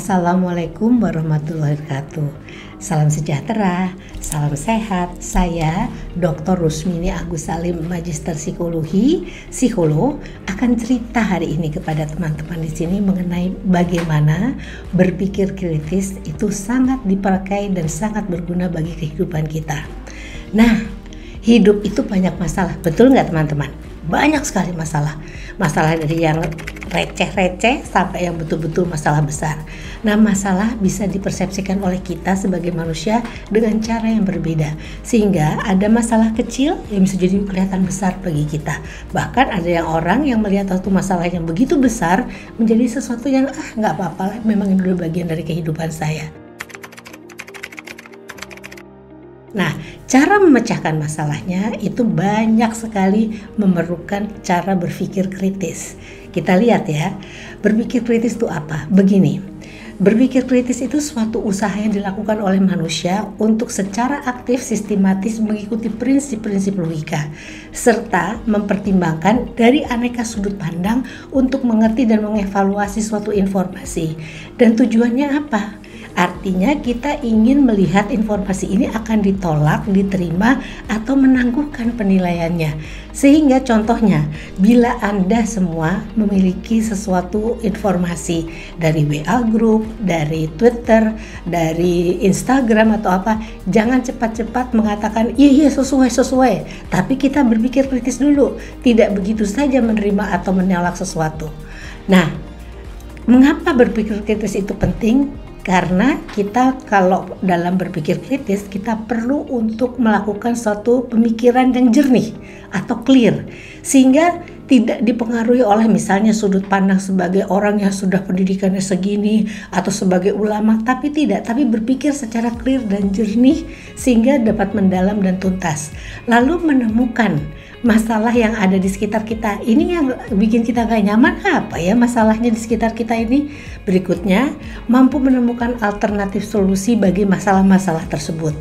Assalamualaikum warahmatullahi wabarakatuh. Salam sejahtera, salam sehat. Saya Dr. Rusmini Agus Salim, Magister Psikologi, psikolog, akan cerita hari ini kepada teman-teman di sini mengenai bagaimana berpikir kritis itu sangat dipakai dan sangat berguna bagi kehidupan kita. Nah, hidup itu banyak masalah, betul nggak teman-teman? Banyak sekali masalah dari yang receh-receh sampai yang betul-betul masalah besar. Nah, masalah bisa dipersepsikan oleh kita sebagai manusia dengan cara yang berbeda, sehingga ada masalah kecil yang bisa jadi kelihatan besar bagi kita. Bahkan ada yang orang yang melihat satu masalah yang begitu besar menjadi sesuatu yang nggak apa-apa, memang ini udah bagian dari kehidupan saya. Nah, cara memecahkan masalahnya itu banyak sekali memerlukan cara berpikir kritis. Kita lihat ya, berpikir kritis itu apa? Begini, berpikir kritis itu suatu usaha yang dilakukan oleh manusia untuk secara aktif sistematis mengikuti prinsip-prinsip logika, serta mempertimbangkan dari aneka sudut pandang untuk mengerti dan mengevaluasi suatu informasi. Dan tujuannya apa? Artinya kita ingin melihat informasi ini akan ditolak, diterima, atau menangguhkan penilaiannya. Sehingga contohnya, bila Anda semua memiliki sesuatu informasi dari WA Group, dari Twitter, dari Instagram atau apa, jangan cepat-cepat mengatakan iya sesuai. Tapi kita berpikir kritis dulu, tidak begitu saja menerima atau menolak sesuatu. Nah, mengapa berpikir kritis itu penting? Karena kita kalau dalam berpikir kritis, kita perlu untuk melakukan suatu pemikiran yang jernih atau clear, sehingga tidak dipengaruhi oleh misalnya sudut pandang sebagai orang yang sudah pendidikannya segini atau sebagai ulama, tapi berpikir secara clear dan jernih sehingga dapat mendalam dan tuntas, lalu menemukan masalah yang ada di sekitar kita. Ini yang bikin kita gak nyaman, apa ya masalahnya di sekitar kita ini? Berikutnya, mampu menemukan alternatif solusi bagi masalah-masalah tersebut.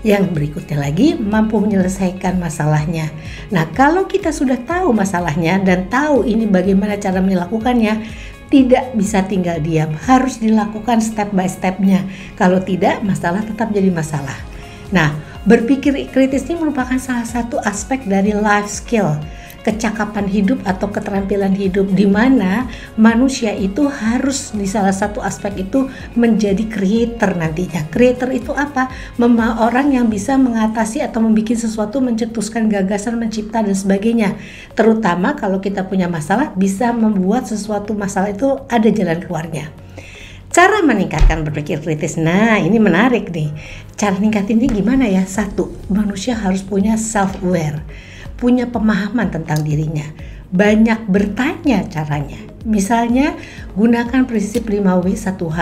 Yang berikutnya lagi, mampu menyelesaikan masalahnya. Nah, kalau kita sudah tahu masalahnya dan tahu ini bagaimana cara melakukannya, tidak bisa tinggal diam, harus dilakukan step by stepnya. Kalau tidak, masalah tetap jadi masalah. Nah, berpikir kritis ini merupakan salah satu aspek dari life skill, kecakapan hidup atau keterampilan hidup, di mana manusia itu harus di salah satu aspek itu menjadi creator nantinya. Creator itu apa? Orang yang bisa mengatasi atau membuat sesuatu, mencetuskan gagasan, mencipta dan sebagainya. Terutama kalau kita punya masalah, bisa membuat sesuatu masalah itu ada jalan keluarnya. Cara meningkatkan berpikir kritis, nah ini menarik nih. Cara meningkatinnya gimana ya? Satu, manusia harus punya self-aware, punya pemahaman tentang dirinya. Banyak bertanya caranya. Misalnya, gunakan prinsip 5W 1H.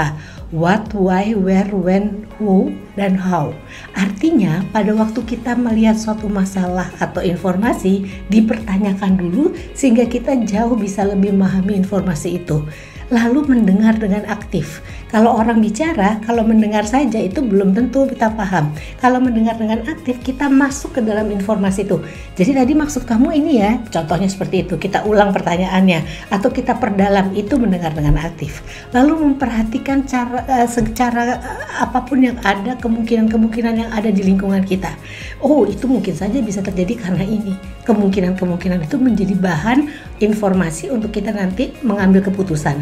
What, why, where, when, who, dan how. Artinya, pada waktu kita melihat suatu masalah atau informasi, dipertanyakan dulu sehingga kita jauh bisa lebih memahami informasi itu. Lalu mendengar dengan aktif. Kalau orang bicara, kalau mendengar saja itu belum tentu kita paham. Kalau mendengar dengan aktif, kita masuk ke dalam informasi itu. Jadi tadi maksud kamu ini ya, contohnya seperti itu. Kita ulang pertanyaannya atau kita perdalam, itu mendengar dengan aktif. Lalu memperhatikan secara apapun yang ada, kemungkinan-kemungkinan yang ada di lingkungan kita. Oh, itu mungkin saja bisa terjadi karena ini. Kemungkinan-kemungkinan itu menjadi bahan informasi untuk kita nanti mengambil keputusan.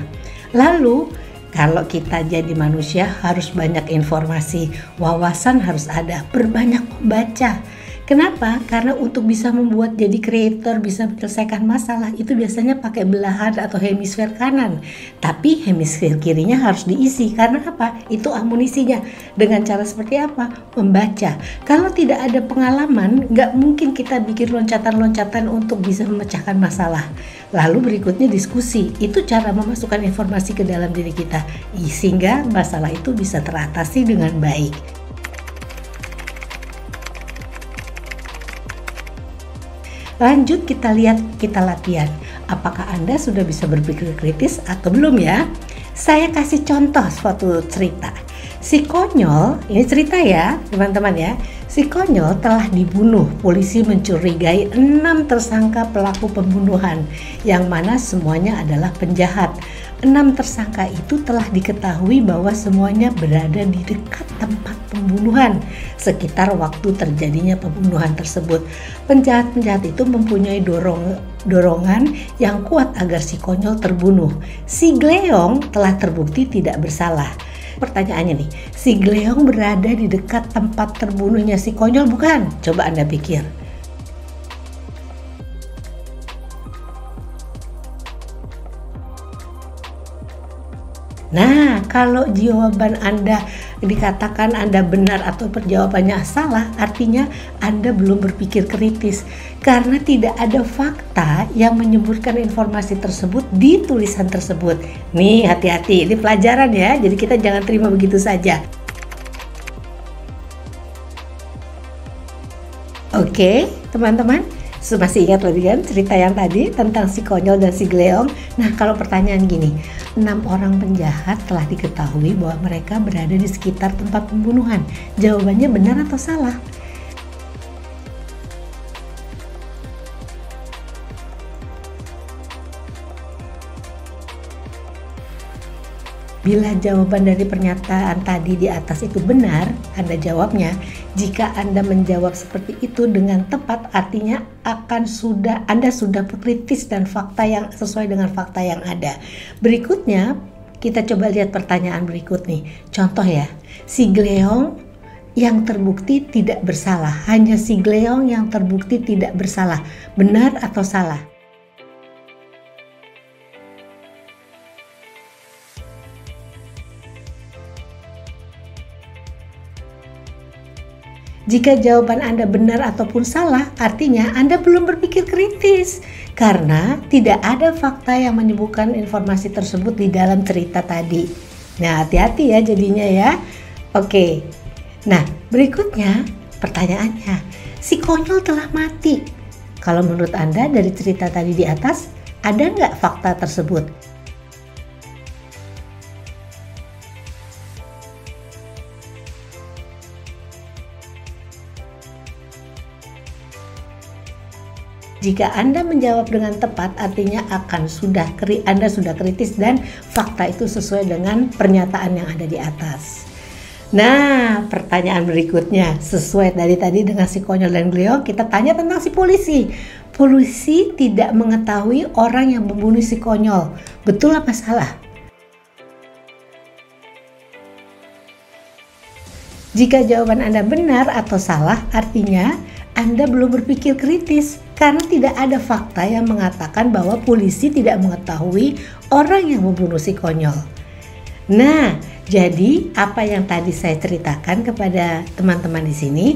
Lalu kalau kita jadi manusia harus banyak informasi, wawasan harus ada, perbanyak membaca. Kenapa? Karena untuk bisa membuat jadi creator, bisa menyelesaikan masalah, itu biasanya pakai belahan atau hemisfer kanan. Tapi hemisfer kirinya harus diisi. Karena apa? Itu amunisinya. Dengan cara seperti apa? Membaca. Kalau tidak ada pengalaman, nggak mungkin kita bikin loncatan-loncatan untuk bisa memecahkan masalah. Lalu berikutnya diskusi. Itu cara memasukkan informasi ke dalam diri kita, sehingga masalah itu bisa teratasi dengan baik. Lanjut kita lihat, kita latihan. Apakah Anda sudah bisa berpikir kritis atau belum ya? Saya kasih contoh suatu cerita. Si konyol, ini cerita ya teman-teman ya. Si konyol telah dibunuh. Polisi mencurigai 6 tersangka pelaku pembunuhan, yang mana semuanya adalah penjahat. 6 tersangka itu telah diketahui bahwa semuanya berada di dekat tempat pembunuhan sekitar waktu terjadinya pembunuhan tersebut. Penjahat-penjahat itu mempunyai dorongan yang kuat agar si konyol terbunuh. Si Gleong telah terbukti tidak bersalah. Pertanyaannya nih, si Gleong berada di dekat tempat terbunuhnya si konyol bukan? Coba Anda pikir. Nah, kalau jawaban Anda dikatakan Anda benar atau jawabannya salah, artinya Anda belum berpikir kritis karena tidak ada fakta yang menyebutkan informasi tersebut di tulisan tersebut. Nih, hati-hati, ini pelajaran ya, jadi kita jangan terima begitu saja. Oke, teman-teman. Masih ingat lagi kan cerita yang tadi tentang si konyol dan si Gleong? Nah, kalau pertanyaan gini, 6 orang penjahat telah diketahui bahwa mereka berada di sekitar tempat pembunuhan. Jawabannya benar atau salah? Bila jawaban dari pernyataan tadi di atas itu benar, Anda jawabnya. Jika Anda menjawab seperti itu dengan tepat, artinya Anda sudah kritis dan fakta yang sesuai dengan fakta yang ada. Berikutnya, kita coba lihat pertanyaan berikut nih. Contoh ya, si Gleong yang terbukti tidak bersalah. Hanya si Gleong yang terbukti tidak bersalah. Benar atau salah? Jika jawaban Anda benar ataupun salah, artinya Anda belum berpikir kritis karena tidak ada fakta yang menyebutkan informasi tersebut di dalam cerita tadi. Nah, hati-hati ya jadinya ya. Oke. Nah, berikutnya pertanyaannya, si konyol telah mati. Kalau menurut Anda dari cerita tadi di atas, ada nggak fakta tersebut? Jika Anda menjawab dengan tepat, artinya Anda sudah kritis dan fakta itu sesuai dengan pernyataan yang ada di atas. Nah, pertanyaan berikutnya sesuai dari tadi dengan si konyol dan Gleong, kita tanya tentang si polisi. Polisi tidak mengetahui orang yang membunuh si konyol. Betul apa salah? Jika jawaban Anda benar atau salah, artinya Anda belum berpikir kritis karena tidak ada fakta yang mengatakan bahwa polisi tidak mengetahui orang yang membunuh si konyol. Nah, jadi apa yang tadi saya ceritakan kepada teman-teman di sini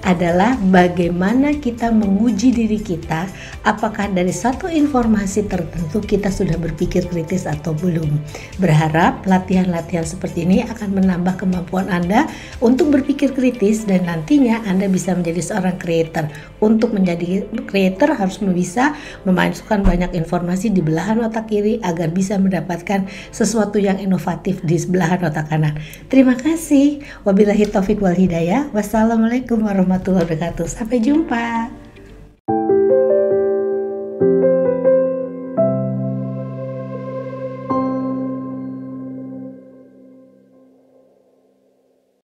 adalah bagaimana kita menguji diri kita apakah dari satu informasi tertentu kita sudah berpikir kritis atau belum. Berharap latihan-latihan seperti ini akan menambah kemampuan Anda untuk berpikir kritis dan nantinya Anda bisa menjadi seorang creator. Untuk menjadi creator harus bisa memasukkan banyak informasi di belahan otak kiri agar bisa mendapatkan sesuatu yang inovatif di belahan otak kanan. Terima kasih. Wabillahi taufik wal hidayah. Wassalamualaikum warahmatullahi wabarakatuh. Sampai jumpa.